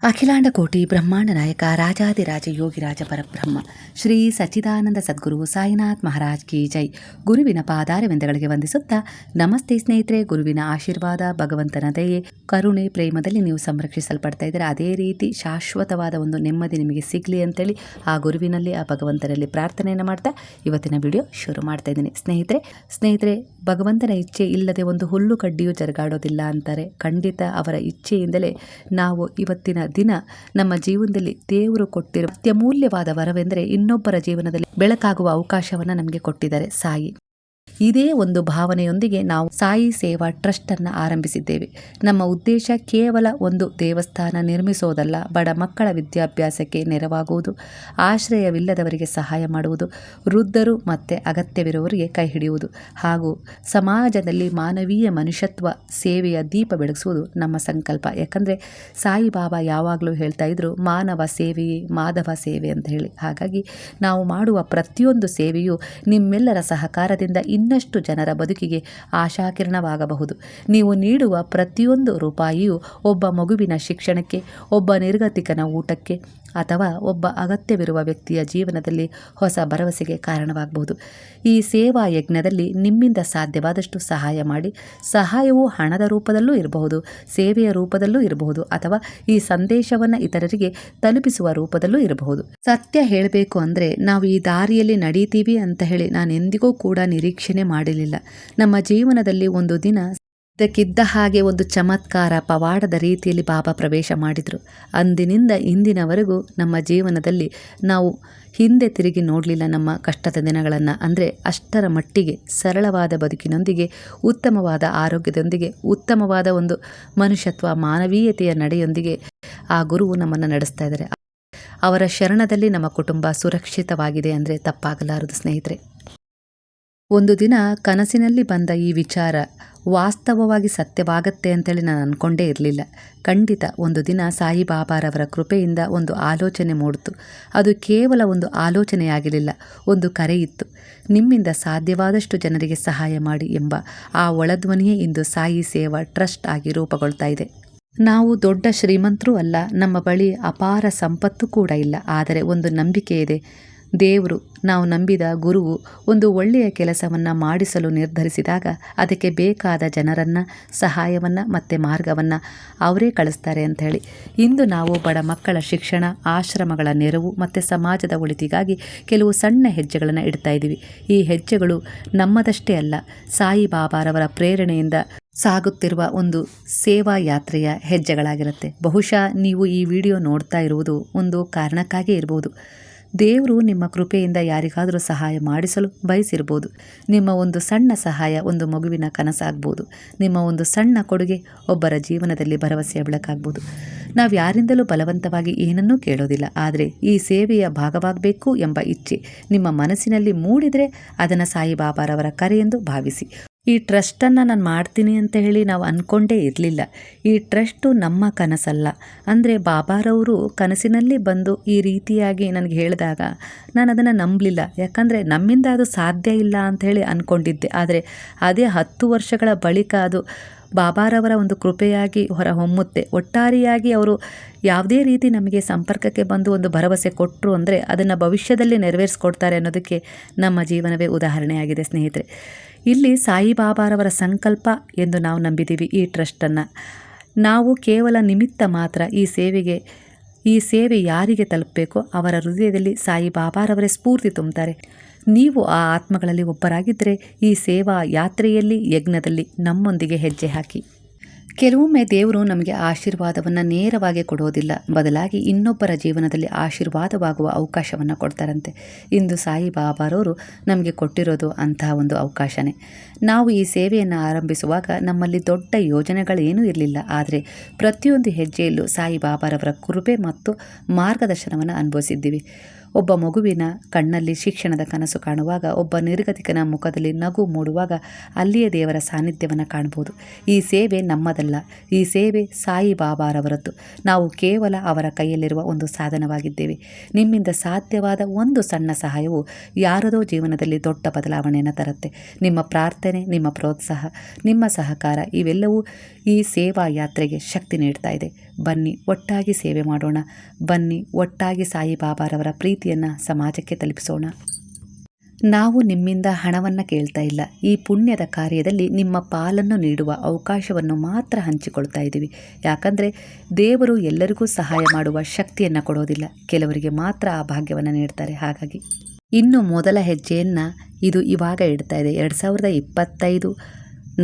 ಅಖಿಲಾಂಡ ಕೋಟಿ ಬ್ರಹ್ಮಾಂಡ ನಾಯಕ ರಾಜಾದಿರಾಜ ಯೋಗಿರಾಜ ಪರಬ್ರಹ್ಮ ಶ್ರೀ ಸಚ್ಚಿದಾನಂದ ಸದ್ಗುರು ಸಾಯಿನಾಥ್ ಮಹಾರಾಜ್ ಕಿ ಜೈ. ಗುರುವಿನ ಪಾದಾರವಿಂದಗಳಿಗೆ ವಂದಿಸುತ್ತಾ, ನಮಸ್ತೆ ಸ್ನೇಹಿತರೆ. ಗುರುವಿನ ಆಶೀರ್ವಾದ, ಭಗವಂತನ ದಯೆ, ಕರುಣೆ, ಪ್ರೇಮದಲ್ಲಿ ನೀವು ಸಂರಕ್ಷಿಸಲ್ಪಡ್ತಾ ಇದ್ದೀರಾ. ಅದೇ ರೀತಿ ಶಾಶ್ವತವಾದ ಒಂದು ನೆಮ್ಮದಿ ನಿಮಗೆ ಸಿಗಲಿ ಅಂತೇಳಿ ಆ ಗುರುವಿನಲ್ಲಿ, ಆ ಭಗವಂತನಲ್ಲಿ ಪ್ರಾರ್ಥನೆಯನ್ನು ಮಾಡ್ತಾ ಇವತ್ತಿನ ವಿಡಿಯೋ ಶುರು ಮಾಡ್ತಾ ಇದ್ದೀನಿ. ಸ್ನೇಹಿತರೆ, ಭಗವಂತನ ಇಚ್ಛೆ ಇಲ್ಲದೆ ಒಂದು ಹುಲ್ಲು ಕಡ್ಡಿಯೂ ಜರುಗಾಡೋದಿಲ್ಲ ಅಂತಾರೆ. ಖಂಡಿತ ಅವರ ಇಚ್ಛೆಯಿಂದಲೇ ನಾವು ಇವತ್ತಿನ ದಿನ ನಮ್ಮ ಜೀವನದಲ್ಲಿ ದೇವರು ಕೊಟ್ಟಿರುವ ಅತ್ಯಮೂಲ್ಯವಾದ ವರವೆಂದರೆ ಇನ್ನೊಬ್ಬರ ಜೀವನದಲ್ಲಿ ಬೆಳಕಾಗುವ ಅವಕಾಶವನ್ನು ನಮಗೆ ಕೊಟ್ಟಿದ್ದಾರೆ ಸಾಯಿ. ಇದೇ ಒಂದು ಭಾವನೆಯೊಂದಿಗೆ ನಾವು ಸಾಯಿ ಸೇವಾ ಟ್ರಸ್ಟ್ ಅನ್ನು ಆರಂಭಿಸಿದ್ದೇವೆ. ನಮ್ಮ ಉದ್ದೇಶ ಕೇವಲ ಒಂದು ದೇವಸ್ಥಾನ ನಿರ್ಮಿಸೋದಲ್ಲ, ಬಡ ಮಕ್ಕಳ ವಿದ್ಯಾಭ್ಯಾಸಕ್ಕೆ ನೆರವಾಗುವುದು, ಆಶ್ರಯವಿಲ್ಲದವರಿಗೆ ಸಹಾಯ ಮಾಡುವುದು, ವೃದ್ಧರು ಮತ್ತು ಅಗತ್ಯವಿರುವವರಿಗೆ ಕೈ ಹಿಡಿಯುವುದು ಹಾಗೂ ಸಮಾಜದಲ್ಲಿ ಮಾನವೀಯ ಮನುಷ್ಯತ್ವ ಸೇವೆಯ ದೀಪ ಬೆಳಗಿಸುವುದು ನಮ್ಮ ಸಂಕಲ್ಪ. ಯಾಕಂದರೆ ಸಾಯಿಬಾಬಾ ಯಾವಾಗಲೂ ಹೇಳ್ತಾ ಇದ್ರು, ಮಾನವ ಸೇವೆಯೇ ಮಾಧವ ಸೇವೆ ಅಂತ ಹೇಳಿ. ಹಾಗಾಗಿ ನಾವು ಮಾಡುವ ಪ್ರತಿಯೊಂದು ಸೇವೆಯು ನಿಮ್ಮೆಲ್ಲರ ಸಹಕಾರದಿಂದ ಇನ್ನಷ್ಟು ಜನರ ಬದುಕಿಗೆ ಆಶಾಕಿರಣವಾಗಬಹುದು. ನೀವು ನೀಡುವ ಪ್ರತಿಯೊಂದು ರೂಪಾಯಿಯೂ ಒಬ್ಬ ಮಗುವಿನ ಶಿಕ್ಷಣಕ್ಕೆ, ಒಬ್ಬ ನಿರ್ಗತಿಕನ ಊಟಕ್ಕೆ ಅಥವಾ ಒಬ್ಬ ಅಗತ್ಯವಿರುವ ವ್ಯಕ್ತಿಯ ಜೀವನದಲ್ಲಿ ಹೊಸ ಭರವಸೆಗೆ ಕಾರಣವಾಗಬಹುದು. ಈ ಸೇವಾ ಯಜ್ಞದಲ್ಲಿ ನಿಮ್ಮಿಂದ ಸಾಧ್ಯವಾದಷ್ಟು ಸಹಾಯ ಮಾಡಿ. ಸಹಾಯವು ಹಣದ ರೂಪದಲ್ಲೂ ಇರಬಹುದು, ಸೇವೆಯ ರೂಪದಲ್ಲೂ ಇರಬಹುದು, ಅಥವಾ ಈ ಸಂದೇಶವನ್ನು ಇತರರಿಗೆ ತಲುಪಿಸುವ ರೂಪದಲ್ಲೂ ಇರಬಹುದು. ಸತ್ಯ ಹೇಳಬೇಕು ಅಂದರೆ ನಾವು ಈ ದಾರಿಯಲ್ಲಿ ನಡೀತೀವಿ ಅಂತ ಹೇಳಿ ನಾನು ಎಂದಿಗೂ ಕೂಡ ನಿರೀಕ್ಷಣೆ ಮಾಡಲಿಲ್ಲ. ನಮ್ಮ ಜೀವನದಲ್ಲಿ ಒಂದು ದಿನ ಇದಕ್ಕಿದ್ದ ಹಾಗೆ ಒಂದು ಚಮತ್ಕಾರ ಪವಾಡದ ರೀತಿಯಲ್ಲಿ ಬಾಬಾ ಪ್ರವೇಶ ಮಾಡಿದರು. ಅಂದಿನಿಂದ ಇಂದಿನವರೆಗೂ ನಮ್ಮ ಜೀವನದಲ್ಲಿ ನಾವು ಹಿಂದೆ ತಿರುಗಿ ನೋಡಲಿಲ್ಲ ನಮ್ಮ ಕಷ್ಟದ ದಿನಗಳನ್ನು. ಅಂದರೆ ಅಷ್ಟರ ಮಟ್ಟಿಗೆ ಸರಳವಾದ ಬದುಕಿನೊಂದಿಗೆ, ಉತ್ತಮವಾದ ಆರೋಗ್ಯದೊಂದಿಗೆ, ಉತ್ತಮವಾದ ಒಂದು ಮನುಷ್ಯತ್ವ, ಮಾನವೀಯತೆಯ ನಡೆಯೊಂದಿಗೆ ಆ ಗುರುವು ನಮ್ಮನ್ನು ನಡೆಸ್ತಾ ಇದ್ದಾರೆ. ಅವರ ಶರಣದಲ್ಲಿ ನಮ್ಮ ಕುಟುಂಬ ಸುರಕ್ಷಿತವಾಗಿದೆ ಅಂದರೆ ತಪ್ಪಾಗಲಾರದು. ಸ್ನೇಹಿತರೆ, ಒಂದು ದಿನ ಕನಸಿನಲ್ಲಿ ಬಂದ ಈ ವಿಚಾರ ವಾಸ್ತವವಾಗಿ ಸತ್ಯವಾಗತ್ತೆ ಅಂತೇಳಿ ನಾನು ಅಂದ್ಕೊಂಡೇ ಇರಲಿಲ್ಲ. ಖಂಡಿತ ಒಂದು ದಿನ ಸಾಯಿಬಾಬಾರವರ ಕೃಪೆಯಿಂದ ಒಂದು ಆಲೋಚನೆ ಮೂಡಿತು. ಅದು ಕೇವಲ ಒಂದು ಆಲೋಚನೆಯಾಗಿರಲಿಲ್ಲ, ಒಂದು ಕರೆಯಿತ್ತು. ನಿಮ್ಮಿಂದ ಸಾಧ್ಯವಾದಷ್ಟು ಜನರಿಗೆ ಸಹಾಯ ಮಾಡಿ ಎಂಬ ಆ ಒಳಧ್ವನಿಯೇ ಇಂದು ಸಾಯಿ ಸೇವಾ ಟ್ರಸ್ಟ್ ಆಗಿ ರೂಪುಗೊಳ್ತಾ ಇದೆ. ನಾವು ದೊಡ್ಡ ಶ್ರೀಮಂತರೂ ಅಲ್ಲ, ನಮ್ಮ ಬಳಿ ಅಪಾರ ಸಂಪತ್ತು ಕೂಡ ಇಲ್ಲ. ಆದರೆ ಒಂದು ನಂಬಿಕೆ ಇದೆ. ದೇವರು, ನಾವು ನಂಬಿದ ಗುರುವು ಒಂದು ಒಳ್ಳೆಯ ಕೆಲಸವನ್ನು ಮಾಡಿಸಲು ನಿರ್ಧರಿಸಿದಾಗ ಅದಕ್ಕೆ ಬೇಕಾದ ಜನರನ್ನು, ಸಹಾಯವನ್ನು ಮತ್ತು ಮಾರ್ಗವನ್ನು ಅವರೇ ಕಳಿಸ್ತಾರೆ ಅಂತ ಹೇಳಿ. ಇಂದು ನಾವು ಬಡ ಮಕ್ಕಳ ಶಿಕ್ಷಣ, ಆಶ್ರಮಗಳ ನೆರವು ಮತ್ತು ಸಮಾಜದ ಒಳಿತಿಗಾಗಿ ಕೆಲವು ಸಣ್ಣ ಹೆಜ್ಜೆಗಳನ್ನು ಇಡ್ತಾ ಇದ್ದೀವಿ. ಈ ಹೆಜ್ಜೆಗಳು ನಮ್ಮದಷ್ಟೇ ಅಲ್ಲ, ಸಾಯಿಬಾಬಾರವರ ಪ್ರೇರಣೆಯಿಂದ ಸಾಗುತ್ತಿರುವ ಒಂದು ಸೇವಾ ಯಾತ್ರೆಯ ಹೆಜ್ಜೆಗಳಾಗಿರುತ್ತೆ. ಬಹುಶಃ ನೀವು ಈ ವಿಡಿಯೋ ನೋಡ್ತಾ ಇರುವುದು ಒಂದು ಕಾರಣಕ್ಕಾಗೇ ಇರಬಹುದು. ದೇವರು ನಿಮ್ಮ ಕೃಪೆಯಿಂದ ಯಾರಿಗಾದರೂ ಸಹಾಯ ಮಾಡಿಸಲು ಬಯಸಿರ್ಬೋದು. ನಿಮ್ಮ ಒಂದು ಸಣ್ಣ ಸಹಾಯ ಒಂದು ಮಗುವಿನ ಕನಸಾಗ್ಬೋದು. ನಿಮ್ಮ ಒಂದು ಸಣ್ಣ ಕೊಡುಗೆ ಒಬ್ಬರ ಜೀವನದಲ್ಲಿ ಭರವಸೆಯ ಬೆಳಕಾಗ್ಬೋದು. ನಾವು ಯಾರಿಂದಲೂ ಬಲವಂತವಾಗಿ ಏನನ್ನೂ ಕೇಳೋದಿಲ್ಲ. ಆದರೆ ಈ ಸೇವೆಯ ಭಾಗವಾಗಬೇಕು ಎಂಬ ಇಚ್ಛೆ ನಿಮ್ಮ ಮನಸ್ಸಿನಲ್ಲಿ ಮೂಡಿದರೆ ಅದನ್ನು ಸಾಯಿಬಾಬಾರವರ ಕರೆಯೆಂದು ಭಾವಿಸಿ. ಈ ಟ್ರಸ್ಟನ್ನು ನಾನು ಮಾಡ್ತೀನಿ ಅಂತ ಹೇಳಿ ನಾವು ಅಂದ್ಕೊಂಡೇ ಇರಲಿಲ್ಲ. ಈ ಟ್ರಸ್ಟು ನಮ್ಮ ಕನಸಲ್ಲ. ಅಂದರೆ ಬಾಬಾರವರು ಕನಸಿನಲ್ಲಿ ಬಂದು ಈ ರೀತಿಯಾಗಿ ನನಗೆ ಹೇಳಿದಾಗ ನಾನು ಅದನ್ನು ನಂಬಲಿಲ್ಲ. ಯಾಕಂದರೆ ನಮ್ಮಿಂದ ಅದು ಸಾಧ್ಯ ಇಲ್ಲ ಅಂತ ಹೇಳಿ ಅಂದ್ಕೊಂಡಿದ್ದೆ. ಆದರೆ ಅದೇ 10 ವರ್ಷಗಳ ಬಳಿಕ ಅದು ಬಾಬಾರವರ ಒಂದು ಕೃಪೆಯಾಗಿ ಹೊರಹೊಮ್ಮುತ್ತೆ. ಒಟ್ಟಾರೆಯಾಗಿ ಅವರು ಯಾವುದೇ ರೀತಿ ನಮಗೆ ಸಂಪರ್ಕಕ್ಕೆ ಬಂದು ಒಂದು ಭರವಸೆ ಕೊಟ್ಟರು ಅಂದರೆ ಅದನ್ನು ಭವಿಷ್ಯದಲ್ಲಿ ನೆರವೇರಿಸ್ಕೊಡ್ತಾರೆ ಅನ್ನೋದಕ್ಕೆ ನಮ್ಮ ಜೀವನವೇ ಉದಾಹರಣೆಯಾಗಿದೆ. ಸ್ನೇಹಿತರೆ, ಇಲ್ಲಿ ಸಾಯಿಬಾಬಾರವರ ಸಂಕಲ್ಪ ಎಂದು ನಾವು ನಂಬಿದ್ದೀವಿ ಈ ಟ್ರಸ್ಟನ್ನು. ನಾವು ಕೇವಲ ನಿಮಿತ್ತ ಮಾತ್ರ. ಈ ಸೇವೆ ಯಾರಿಗೆ ತಲುಪಬೇಕೋ ಅವರ ಹೃದಯದಲ್ಲಿ ಸಾಯಿಬಾಬಾರವರೇ ಸ್ಫೂರ್ತಿ ತುಂಬುತ್ತಾರೆ. ನೀವು ಆ ಆತ್ಮಗಳಲ್ಲಿ ಒಬ್ಬರಾಗಿದ್ದರೆ ಈ ಸೇವಾ ಯಾತ್ರೆಯಲ್ಲಿ, ಯಜ್ಞದಲ್ಲಿ ನಮ್ಮೊಂದಿಗೆ ಹೆಜ್ಜೆ ಹಾಕಿ. ಕೆಲವೊಮ್ಮೆ ದೇವರು ನಮಗೆ ಆಶೀರ್ವಾದವನ್ನು ನೇರವಾಗಿ ಕೊಡೋದಿಲ್ಲ, ಬದಲಾಗಿ ಇನ್ನೊಬ್ಬರ ಜೀವನದಲ್ಲಿ ಆಶೀರ್ವಾದವಾಗುವ ಅವಕಾಶವನ್ನು ಕೊಡ್ತಾರಂತೆ. ಇಂದು ಸಾಯಿಬಾಬಾರವರು ನಮಗೆ ಕೊಟ್ಟಿರೋದು ಅಂತಹ ಒಂದು ಅವಕಾಶನೇ. ನಾವು ಈ ಸೇವೆಯನ್ನು ಆರಂಭಿಸುವಾಗ ನಮ್ಮಲ್ಲಿ ದೊಡ್ಡ ಯೋಜನೆಗಳೇನೂ ಇರಲಿಲ್ಲ. ಆದರೆ ಪ್ರತಿಯೊಂದು ಹೆಜ್ಜೆಯಲ್ಲೂ ಸಾಯಿಬಾಬಾರವರ ಕೃಪೆ ಮತ್ತು ಮಾರ್ಗದರ್ಶನವನ್ನು ಅನುಭವಿಸಿದ್ದೀವಿ. ಒಬ್ಬ ಮಗುವಿನ ಕಣ್ಣಲ್ಲಿ ಶಿಕ್ಷಣದ ಕನಸು ಕಾಣುವಾಗ, ಒಬ್ಬ ನಿರ್ಗತಿಕನ ಮುಖದಲ್ಲಿ ನಗು ಮೂಡುವಾಗ ಅಲ್ಲಿಯೇ ದೇವರ ಸಾನ್ನಿಧ್ಯವನ್ನು ಕಾಣಬಹುದು. ಈ ಸೇವೆ ನಮ್ಮದಲ್ಲ, ಈ ಸೇವೆ ಸಾಯಿಬಾಬಾರವರದ್ದು. ನಾವು ಕೇವಲ ಅವರ ಕೈಯಲ್ಲಿರುವ ಒಂದು ಸಾಧನವಾಗಿದ್ದೇವೆ. ನಿಮ್ಮಿಂದ ಸಾಧ್ಯವಾದ ಒಂದು ಸಣ್ಣ ಸಹಾಯವು ಯಾರದೋ ಜೀವನದಲ್ಲಿ ದೊಡ್ಡ ಬದಲಾವಣೆಯನ್ನು ತರುತ್ತೆ. ನಿಮ್ಮ ಪ್ರಾರ್ಥನೆ, ನಿಮ್ಮ ಪ್ರೋತ್ಸಾಹ, ನಿಮ್ಮ ಸಹಕಾರ ಇವೆಲ್ಲವೂ ಈ ಸೇವಾ ಯಾತ್ರೆಗೆ ಶಕ್ತಿ ನೀಡ್ತಾ ಇದೆ. ಬನ್ನಿ ಒಟ್ಟಾಗಿ ಸೇವೆ ಮಾಡೋಣ. ಬನ್ನಿ ಒಟ್ಟಾಗಿ ಸಾಯಿಬಾಬಾರವರ ಪ್ರೀತಿಯನ್ನು ಸಮಾಜಕ್ಕೆ ತಲುಪಿಸೋಣ. ನಾವು ನಿಮ್ಮಿಂದ ಹಣವನ್ನು ಕೇಳ್ತಾ ಇಲ್ಲ. ಈ ಪುಣ್ಯದ ಕಾರ್ಯದಲ್ಲಿ ನಿಮ್ಮ ಪಾಲನ್ನು ನೀಡುವ ಅವಕಾಶವನ್ನು ಮಾತ್ರ ಹಂಚಿಕೊಳ್ತಾ ಇದ್ದೀವಿ. ಯಾಕಂದರೆ ದೇವರು ಎಲ್ಲರಿಗೂ ಸಹಾಯ ಮಾಡುವ ಶಕ್ತಿಯನ್ನು ಕೊಡೋದಿಲ್ಲ, ಕೆಲವರಿಗೆ ಮಾತ್ರ ಆ ಭಾಗ್ಯವನ್ನು ನೀಡ್ತಾರೆ. ಹಾಗಾಗಿ ಇನ್ನು ಮೊದಲ ಹೆಜ್ಜೆಯನ್ನು ಇದು ಇವಾಗ ಇಡ್ತಾ ಇದೆ. 2025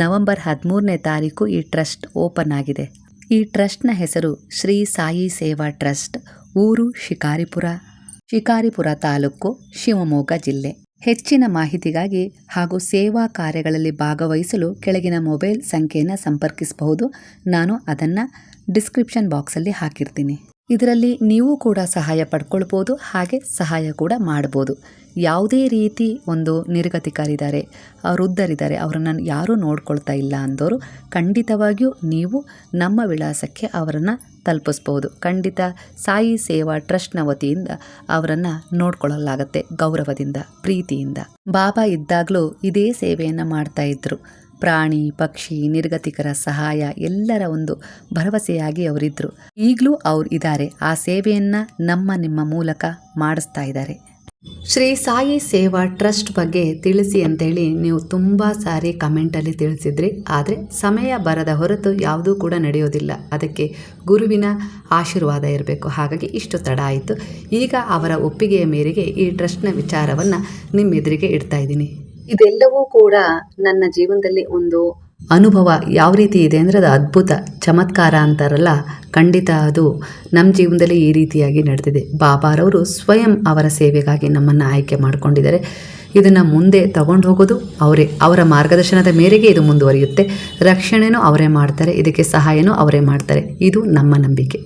ನವೆಂಬರ್ 13ನೇ ತಾರೀಕು ಈ ಟ್ರಸ್ಟ್ ಓಪನ್ ಆಗಿದೆ. ಈ ಟ್ರಸ್ಟ್ನ ಹೆಸರು ಶ್ರೀ ಸಾಯಿ ಸೇವಾ ಟ್ರಸ್ಟ್. ಊರು ಶಿಕಾರಿಪುರ ತಾಲೂಕು, ಶಿವಮೊಗ್ಗ ಜಿಲ್ಲೆ. ಹೆಚ್ಚಿನ ಮಾಹಿತಿಗಾಗಿ ಹಾಗೂ ಸೇವಾ ಕಾರ್ಯಗಳಲ್ಲಿ ಭಾಗವಹಿಸಲು ಕೆಳಗಿನ ಮೊಬೈಲ್ ಸಂಖ್ಯೆಯನ್ನು ಸಂಪರ್ಕಿಸಬಹುದು. ನಾನು ಅದನ್ನು ಡಿಸ್ಕ್ರಿಪ್ಷನ್ ಬಾಕ್ಸಲ್ಲಿ ಹಾಕಿರ್ತೀನಿ. ಇದರಲ್ಲಿ ನೀವು ಕೂಡ ಸಹಾಯ ಪಡ್ಕೊಳ್ಬೋದು, ಹಾಗೆ ಸಹಾಯ ಕೂಡ ಮಾಡ್ಬೋದು. ಯಾವುದೇ ರೀತಿ ಒಂದು ನಿರ್ಗತಿಕರಿದ್ದಾರೆ, ವೃದ್ಧರಿದ್ದಾರೆ, ಅವರನ್ನು ಯಾರೂ ನೋಡ್ಕೊಳ್ತಾ ಇಲ್ಲ ಅಂದವರು ಖಂಡಿತವಾಗಿಯೂ ನೀವು ನಮ್ಮ ವಿಳಾಸಕ್ಕೆ ಅವರನ್ನು ತಲುಪಿಸ್ಬೋದು. ಖಂಡಿತ ಸಾಯಿ ಸೇವಾ ಟ್ರಸ್ಟ್ನ ವತಿಯಿಂದ ಅವರನ್ನು ನೋಡ್ಕೊಳ್ಳಲಾಗತ್ತೆ, ಗೌರವದಿಂದ, ಪ್ರೀತಿಯಿಂದ. ಬಾಬಾ ಇದ್ದಾಗಲೂ ಇದೇ ಸೇವೆಯನ್ನು ಮಾಡ್ತಾ ಇದ್ರು. ಪ್ರಾಣಿ ಪಕ್ಷಿ ನಿರ್ಗತಿಕರ ಸಹಾಯ ಎಲ್ಲರ ಒಂದು ಭರವಸೆಯಾಗಿ ಅವರಿದ್ದರು. ಈಗಲೂ ಅವ್ರು ಇದ್ದಾರೆ. ಆ ಸೇವೆಯನ್ನು ನಿಮ್ಮ ಮೂಲಕ ಮಾಡಿಸ್ತಾ ಇದ್ದಾರೆ. ಶ್ರೀ ಸಾಯಿ ಸೇವಾ ಟ್ರಸ್ಟ್ ಬಗ್ಗೆ ತಿಳಿಸಿ ಅಂತೇಳಿ ನೀವು ತುಂಬ ಸಾರಿ ಕಮೆಂಟಲ್ಲಿ ತಿಳಿಸಿದ್ರಿ. ಆದರೆ ಸಮಯ ಬರದ ಹೊರತು ಯಾವುದೂ ಕೂಡ ನಡೆಯೋದಿಲ್ಲ. ಅದಕ್ಕೆ ಗುರುವಿನ ಆಶೀರ್ವಾದ ಇರಬೇಕು. ಹಾಗಾಗಿ ಇಷ್ಟು ತಡ ಆಯಿತು. ಈಗ ಅವರ ಒಪ್ಪಿಗೆಯ ಮೇರೆಗೆ ಈ ಟ್ರಸ್ಟ್ನ ವಿಚಾರವನ್ನು ನಿಮ್ಮೆದುರಿಗೆ ಇಡ್ತಾ ಇದ್ದೀನಿ. ಇದೆಲ್ಲವೂ ಕೂಡ ನನ್ನ ಜೀವನದಲ್ಲಿ ಒಂದು ಅನುಭವ ಯಾವ ರೀತಿ ಇದೆ ಅಂದರೆ ಅದು ಅದ್ಭುತ, ಚಮತ್ಕಾರ ಅಂತಾರಲ್ಲ, ಖಂಡಿತ ಅದು ನಮ್ಮ ಜೀವನದಲ್ಲಿ ಈ ರೀತಿಯಾಗಿ ನಡೆದಿದೆ. ಬಾಬಾರವರು ಸ್ವಯಂ ಅವರ ಸೇವೆಗಾಗಿ ನಮ್ಮನ್ನು ಆಯ್ಕೆ ಮಾಡಿಕೊಂಡಿದ್ದಾರೆ. ಇದನ್ನು ಮುಂದೆ ತಗೊಂಡು ಹೋಗೋದು ಅವರೇ. ಅವರ ಮಾರ್ಗದರ್ಶನದ ಮೇರೆಗೆ ಇದು ಮುಂದುವರಿಯುತ್ತೆ. ರಕ್ಷಣೆನೂ ಅವರೇ ಮಾಡ್ತಾರೆ, ಇದಕ್ಕೆ ಸಹಾಯನೂ ಅವರೇ ಮಾಡ್ತಾರೆ. ಇದು ನಮ್ಮ ನಂಬಿಕೆ.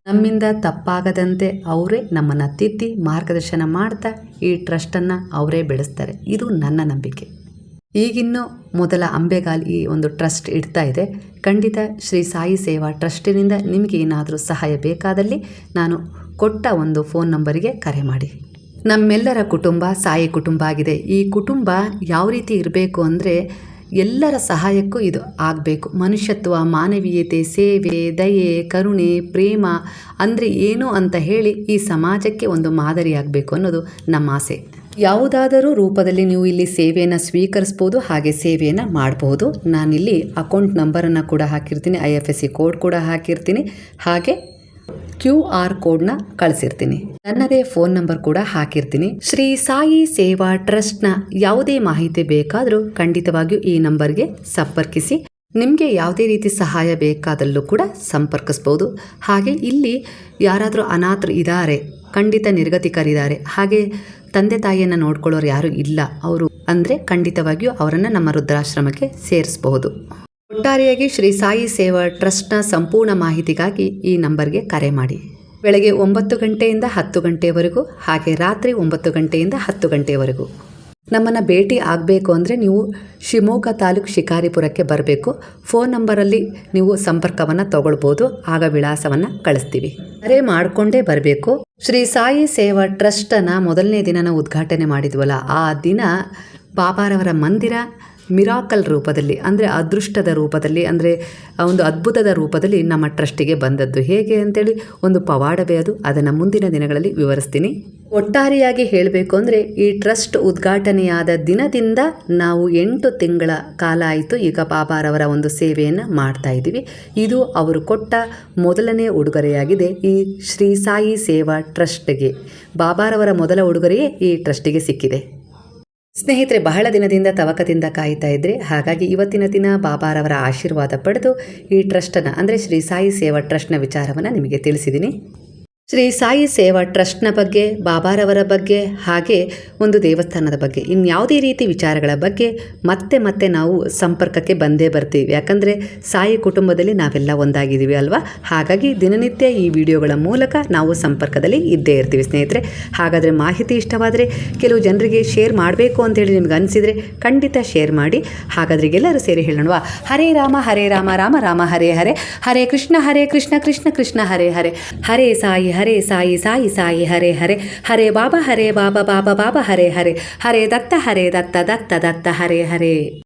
ನಮ್ಮಿಂದ ತಪ್ಪಾಗದಂತೆ ಅವರೇ ನಮ್ಮನ್ನು ತಿದ್ದಿ ಮಾರ್ಗದರ್ಶನ ಮಾಡ್ತಾ ಈ ಟ್ರಸ್ಟನ್ನು ಅವರೇ ಬೆಳೆಸ್ತಾರೆ. ಇದು ನನ್ನ ನಂಬಿಕೆ. ಈಗಿನ್ನೂ ಮೊದಲ ಅಂಬೆಗಾಲ್ ಈ ಒಂದು ಟ್ರಸ್ಟ್ ಇಡ್ತಾ ಇದೆ. ಖಂಡಿತ ಶ್ರೀ ಸಾಯಿ ಸೇವಾ ಟ್ರಸ್ಟಿನಿಂದ ನಿಮಗೆ ಏನಾದರೂ ಸಹಾಯ ಬೇಕಾದಲ್ಲಿ ನಾನು ಕೊಟ್ಟ ಒಂದು ಫೋನ್ ನಂಬರಿಗೆ ಕರೆ ಮಾಡಿ. ನಮ್ಮೆಲ್ಲರ ಕುಟುಂಬ ಸಾಯಿ ಕುಟುಂಬ ಆಗಿದೆ. ಈ ಕುಟುಂಬ ಯಾವ ರೀತಿ ಇರಬೇಕು ಅಂದರೆ ಎಲ್ಲರ ಸಹಾಯಕ್ಕೂ ಇದು ಆಗಬೇಕು. ಮನುಷ್ಯತ್ವ, ಮಾನವೀಯತೆ, ಸೇವೆ, ದಯೆ, ಕರುಣೆ, ಪ್ರೇಮ ಅಂದರೆ ಏನು ಅಂತ ಹೇಳಿ ಈ ಸಮಾಜಕ್ಕೆ ಒಂದು ಮಾದರಿಯಾಗಬೇಕು ಅನ್ನೋದು ನಮ್ಮ ಆಸೆ. ಯಾವುದಾದರೂ ರೂಪದಲ್ಲಿ ನೀವು ಇಲ್ಲಿ ಸೇವೆಯನ್ನು ಸ್ವೀಕರಿಸ್ಬೋದು, ಹಾಗೆ ಸೇವೆಯನ್ನು ಮಾಡಬಹುದು. ನಾನಿಲ್ಲಿ ಅಕೌಂಟ್ ನಂಬರನ್ನು ಕೂಡ ಹಾಕಿರ್ತೀನಿ, IFSC ಕೋಡ್ ಕೂಡ ಹಾಕಿರ್ತೀನಿ, ಹಾಗೆ QR ಕೋಡ್ನ ಕಳಿಸಿರ್ತೀನಿ. ನನ್ನದೇ ಫೋನ್ ನಂಬರ್ ಕೂಡ ಹಾಕಿರ್ತೀನಿ. ಶ್ರೀ ಸಾಯಿ ಸೇವಾ ಟ್ರಸ್ಟ್ನ ಯಾವುದೇ ಮಾಹಿತಿ ಬೇಕಾದರೂ ಖಂಡಿತವಾಗಿಯೂ ಈ ನಂಬರ್ಗೆ ಸಂಪರ್ಕಿಸಿ. ನಿಮಗೆ ಯಾವುದೇ ರೀತಿ ಸಹಾಯ ಬೇಕಾದಲ್ಲೂ ಕೂಡ ಸಂಪರ್ಕಿಸ್ಬೋದು. ಹಾಗೆ ಇಲ್ಲಿ ಯಾರಾದರೂ ಅನಾಥರು ಇದ್ದಾರೆ, ಖಂಡಿತ ನಿರ್ಗತಿಕರಿದ್ದಾರೆ, ಹಾಗೆ ತಂದೆ ತಾಯಿಯನ್ನು ನೋಡ್ಕೊಳ್ಳೋರು ಯಾರೂ ಇಲ್ಲ ಅವರು ಅಂದರೆ ಖಂಡಿತವಾಗಿಯೂ ಅವರನ್ನು ನಮ್ಮ ವೃದ್ಧಾಶ್ರಮಕ್ಕೆ ಸೇರಿಸಬಹುದು. ಒಟ್ಟಾರೆಯಾಗಿ ಶ್ರೀ ಸಾಯಿ ಸೇವಾ ಟ್ರಸ್ಟ್ನ ಸಂಪೂರ್ಣ ಮಾಹಿತಿಗಾಗಿ ಈ ನಂಬರ್ಗೆ ಕರೆ ಮಾಡಿ. ಬೆಳಗ್ಗೆ 9 ಗಂಟೆಯಿಂದ 10 ಗಂಟೆವರೆಗೂ, ಹಾಗೆ ರಾತ್ರಿ 9 ಗಂಟೆಯಿಂದ 10 ಗಂಟೆವರೆಗೂ. ನಮ್ಮನ್ನು ಭೇಟಿ ಆಗಬೇಕು ಅಂದರೆ ನೀವು ಶಿವಮೊಗ್ಗ ತಾಲೂಕು ಶಿಕಾರಿಪುರಕ್ಕೆ ಬರಬೇಕು. ಫೋನ್ ನಂಬರಲ್ಲಿ ನೀವು ಸಂಪರ್ಕವನ್ನು ತಗೊಳ್ಬೋದು, ಆಗ ವಿಳಾಸವನ್ನು ಕಳಿಸ್ತೀವಿ. ಕರೆ ಮಾಡಿಕೊಂಡೇ ಬರಬೇಕು. ಶ್ರೀ ಸಾಯಿ ಸೇವಾ ಟ್ರಸ್ಟನ್ನು ಮೊದಲನೇ ದಿನ ನಾವು ಉದ್ಘಾಟನೆ ಮಾಡಿದ್ವಲ್ಲ, ಆ ದಿನ ಬಾಬಾರವರ ಮಂದಿರ ಮಿರಾಕಲ್ ರೂಪದಲ್ಲಿ ಅಂದರೆ ಅದೃಷ್ಟದ ರೂಪದಲ್ಲಿ ಅಂದರೆ ಒಂದು ಅದ್ಭುತದ ರೂಪದಲ್ಲಿ ನಮ್ಮ ಟ್ರಸ್ಟಿಗೆ ಬಂದದ್ದು. ಹೇಗೆ ಅಂತೇಳಿ ಒಂದು ಪವಾಡವೇ ಅದು. ಅದನ್ನು ಮುಂದಿನ ದಿನಗಳಲ್ಲಿ ವಿವರಿಸ್ತೀನಿ. ಒಟ್ಟಾರೆಯಾಗಿ ಹೇಳಬೇಕು ಅಂದರೆ ಈ ಟ್ರಸ್ಟ್ ಉದ್ಘಾಟನೆಯಾದ ದಿನದಿಂದ ನಾವು 8 ತಿಂಗಳ ಕಾಲ ಆಯಿತು ಈಗ ಬಾಬಾರವರ ಒಂದು ಸೇವೆಯನ್ನು ಮಾಡ್ತಾ ಇದ್ದೀವಿ. ಇದು ಅವರು ಕೊಟ್ಟ ಮೊದಲನೇ ಉಡುಗೊರೆಯಾಗಿದೆ ಈ ಶ್ರೀ ಸಾಯಿ ಸೇವಾ ಟ್ರಸ್ಟ್ಗೆ. ಬಾಬಾರವರ ಮೊದಲ ಉಡುಗೊರೆಯೇ ಈ ಟ್ರಸ್ಟಿಗೆ ಸಿಕ್ಕಿದೆ. ಸ್ನೇಹಿತರೆ, ಬಹಳ ದಿನದಿಂದ ತವಕದಿಂದ ಕಾಯ್ತಾ ಇದ್ರಿ. ಹಾಗಾಗಿ ಇವತ್ತಿನ ದಿನ ಬಾಬಾರವರ ಆಶೀರ್ವಾದ ಪಡೆದು ಈ ಟ್ರಸ್ಟನ್ನು ಅಂದರೆ ಶ್ರೀ ಸಾಯಿ ಸೇವಾ ಟ್ರಸ್ಟ್ನ ವಿಚಾರವನ್ನು ನಿಮಗೆ ತಿಳಿಸಿದ್ದೀನಿ. ಶ್ರೀ ಸಾಯಿ ಸೇವಾ ಟ್ರಸ್ಟ್ನ ಬಗ್ಗೆ, ಬಾಬಾರವರ ಬಗ್ಗೆ, ಹಾಗೆ ಒಂದು ದೇವಸ್ಥಾನದ ಬಗ್ಗೆ, ಇನ್ಯಾವುದೇ ರೀತಿ ವಿಚಾರಗಳ ಬಗ್ಗೆ ಮತ್ತೆ ನಾವು ಸಂಪರ್ಕಕ್ಕೆ ಬಂದೇ ಬರ್ತೀವಿ. ಯಾಕಂದರೆ ಸಾಯಿ ಕುಟುಂಬದಲ್ಲಿ ನಾವೆಲ್ಲ ಒಂದಾಗಿದ್ದೀವಿ ಅಲ್ವಾ. ಹಾಗಾಗಿ ದಿನನಿತ್ಯ ಈ ವಿಡಿಯೋಗಳ ಮೂಲಕ ನಾವು ಸಂಪರ್ಕದಲ್ಲಿ ಇದ್ದೇ ಇರ್ತೀವಿ ಸ್ನೇಹಿತರೆ. ಹಾಗಾದರೆ ಮಾಹಿತಿ ಇಷ್ಟವಾದರೆ ಕೆಲವು ಜನರಿಗೆ ಶೇರ್ ಮಾಡಬೇಕು ಅಂತೇಳಿ ನಿಮ್ಗೆ ಅನಿಸಿದರೆ ಖಂಡಿತ ಶೇರ್ ಮಾಡಿ. ಹಾಗಾದರೆ ಎಲ್ಲರೂ ಸೇರಿ ಹೇಳೋಣವಾ? ಹರೇ ರಾಮ ರಾಮ ರಾಮ ಹರೇ ಹರೇ, ಹರೇ ಕೃಷ್ಣ ಕೃಷ್ಣ ಕೃಷ್ಣ ಹರೇ ಹರೇ, ಹರೇ ಸಾಯಿ ಸಾಯಿ ಸಾಯಿ ಹರೇ ಹರೇ, ಹರೇ ಬಾಬಾ ಬಾಬಾ ಬಾಬಾ ಹರೇ ಹರೇ, ಹರೇ ದತ್ತ ದತ್ತ ಹರೇ ಹರೇ.